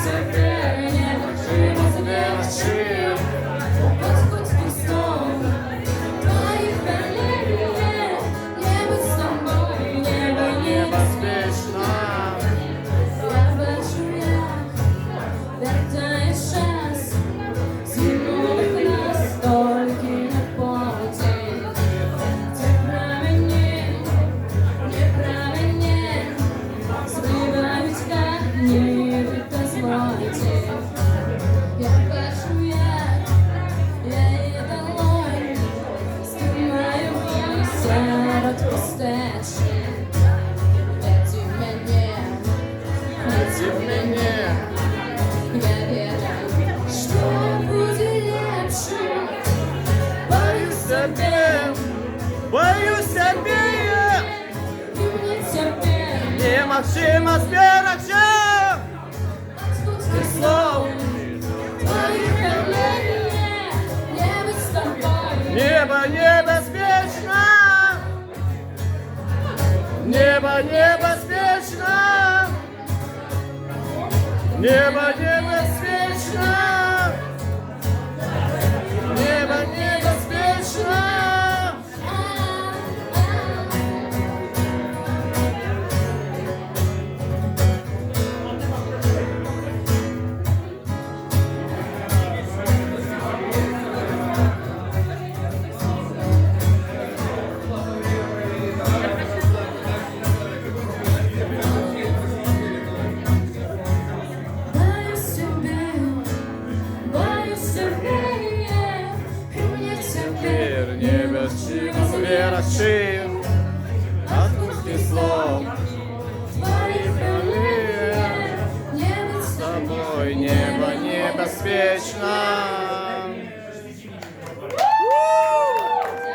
себе, не очима збирачи. Господь Христом, твоих колен, небо с тобой, небо небезпечно. Я бачу, як вертає час, зимових нас тільки на полотень. Це правильні, неправильні, збивають камні та злоті. Я бачу, як я її долонь стримаю її серед пустечі. Веди мене, я вірю, що буде легше. Боюсь тебе, Боюсь себе, не тебе. немагчыма зберагчы. Слов твоих колен, небо с тобой. Небо небезпечно, небо небезпечно, небо небезпечно, небо небезпечно. Боюсь тебе, и мне тебе. Небезчимо зберегчи, отпусти слов Твоих колен, небо с с тобой, небо небезпечно.